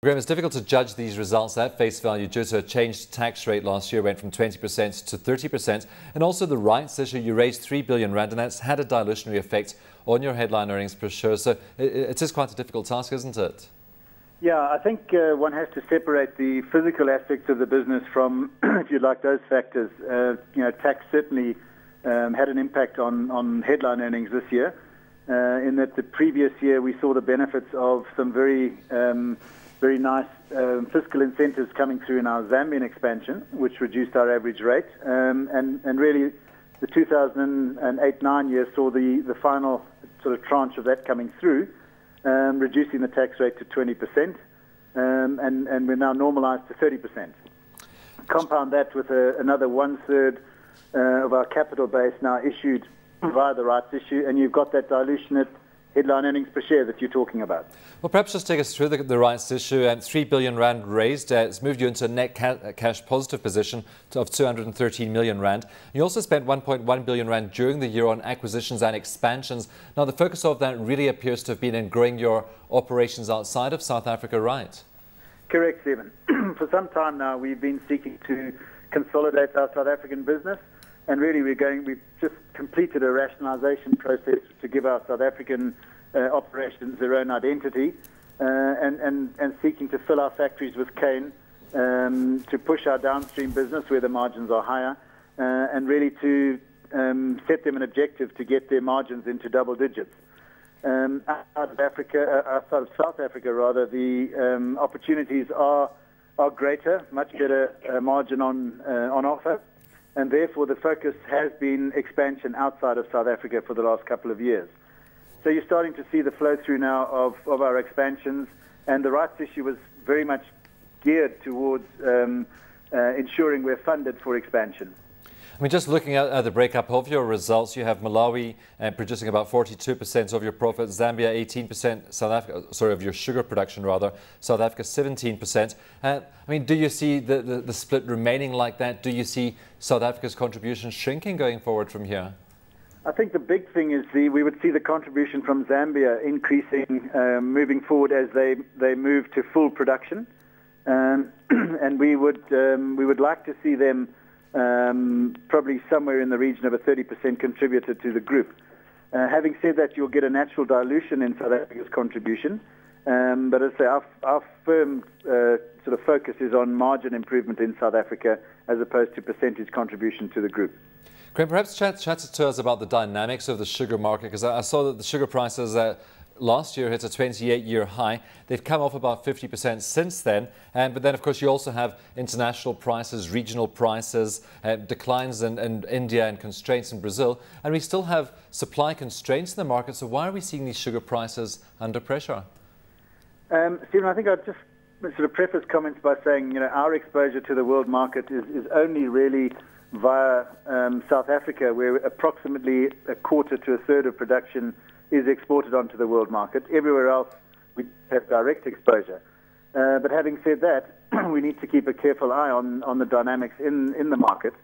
Graham, it's difficult to judge these results at face value due to a changed tax rate last year, went from 20% to 30%, and also the rights issue. You raised 3 billion rand, and that's had a dilutionary effect on your headline earnings per share. So it is quite a difficult task, isn't it? Yeah, I think one has to separate the physical aspects of the business from, if you like, those factors. Tax certainly had an impact on headline earnings this year, in that the previous year we saw the benefits of some very nice fiscal incentives coming through in our Zambian expansion, which reduced our average rate. And really, the 2008-9 year saw the final sort of tranche of that coming through, reducing the tax rate to 20%, and we're now normalized to 30%. Compound that with another 1/3 of our capital base now issued via the rights issue, and you've got that dilution at headline earnings per share that you're talking about. Well, perhaps just take us through the rights issue. And 3 billion rand raised. It's moved you into a net cash positive position of 213 million rand. You also spent 1.1 billion rand during the year on acquisitions and expansions. Now, the focus of that really appears to have been in growing your operations outside of South Africa, right? Correct, Stephen. For some time now, we've been seeking to consolidate our South African business. And really, we've just completed a rationalization process to give our South African operations their own identity, and seeking to fill our factories with cane, to push our downstream business where the margins are higher, and really to set them an objective to get their margins into double digits. Outside of South Africa, rather, the opportunities are greater, much better margin on offer. And therefore, the focus has been expansion outside of South Africa for the last couple of years. So you're starting to see the flow through now of our expansions, and the rights issue was very much geared towards ensuring we're funded for expansion. I mean, just looking at the breakup of your results, you have Malawi producing about 42% of your profit, Zambia 18%, South Africa, sorry, of your sugar production rather, South Africa 17%. I mean, do you see the split remaining like that? Do you see South Africa's contribution shrinking going forward from here? I think the big thing is we would see the contribution from Zambia increasing moving forward as they move to full production, and we would like to see them probably somewhere in the region of a 30% contributor to the group. Having said that, you'll get a natural dilution in South Africa's contribution, but as I say, our firm sort of focus is on margin improvement in South Africa as opposed to percentage contribution to the group. Graham, perhaps chat to us about the dynamics of the sugar market, because I saw that the sugar prices last year hit a 28-year high. They've come off about 50% since then. But then, of course, you also have international prices, regional prices, declines in India and constraints in Brazil. And we still have supply constraints in the market. So why are we seeing these sugar prices under pressure? Stephen, I think I'd just sort of preface comments by saying, our exposure to the world market is only really via South Africa, where approximately a quarter to a third of production is exported onto the world market. Everywhere else, we have direct exposure. But having said that, we need to keep a careful eye on the dynamics in the market.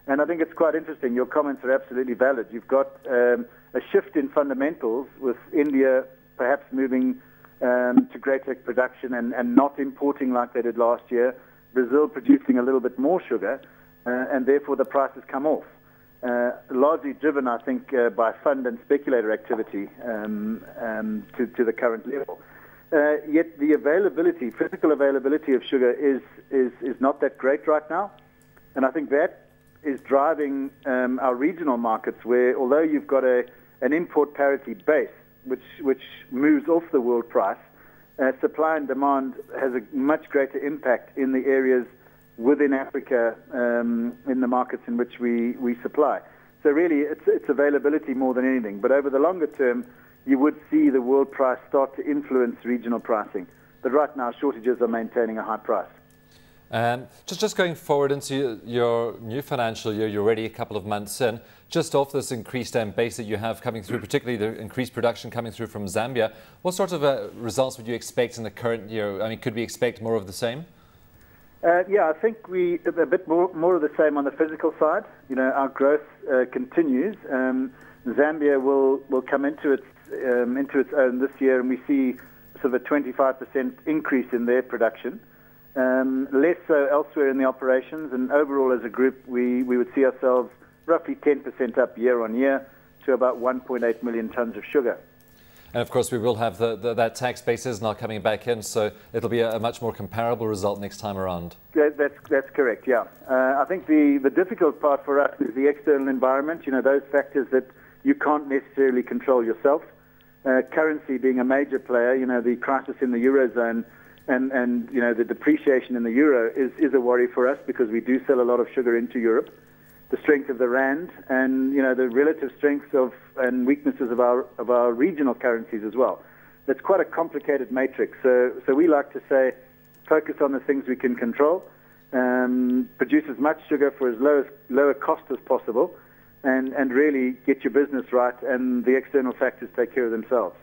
And I think it's quite interesting. Your comments are absolutely valid. You've got a shift in fundamentals with India perhaps moving to greater production and not importing like they did last year. Brazil producing a little bit more sugar, and therefore the prices come off. Largely driven, I think, by fund and speculator activity to the current level. Yet the physical availability of sugar is not that great right now, and I think that is driving our regional markets, where although you've got an import parity base which moves off the world price, supply and demand has a much greater impact in the areas within Africa, in the markets in which we supply. So really, it's availability more than anything. But over the longer term, you would see the world price start to influence regional pricing. But right now, shortages are maintaining a high price. Just going forward into your new financial year, you're already a couple of months in. Just off this increased base that you have coming through, particularly the increased production coming through from Zambia, what sort of results would you expect in the current year? I mean, could we expect more of the same? Yeah, I think a bit more of the same on the physical side. Our growth continues. Zambia will come into its own this year, and we see sort of a 25% increase in their production. Less so elsewhere in the operations, and overall as a group, we would see ourselves roughly 10% up year on year to about 1.8 million tons of sugar. And of course, we will have that tax basis now coming back in, so it'll be a much more comparable result next time around. That's correct, yeah. I think the difficult part for us is the external environment, those factors that you can't necessarily control yourself. Currency being a major player, the crisis in the Eurozone and the depreciation in the euro is a worry for us because we do sell a lot of sugar into Europe. The strength of the rand and the relative strengths and weaknesses of our regional currencies as well. That's quite a complicated matrix. So we like to say, focus on the things we can control, produce as much sugar for as lower cost as possible, and really get your business right, and the external factors take care of themselves.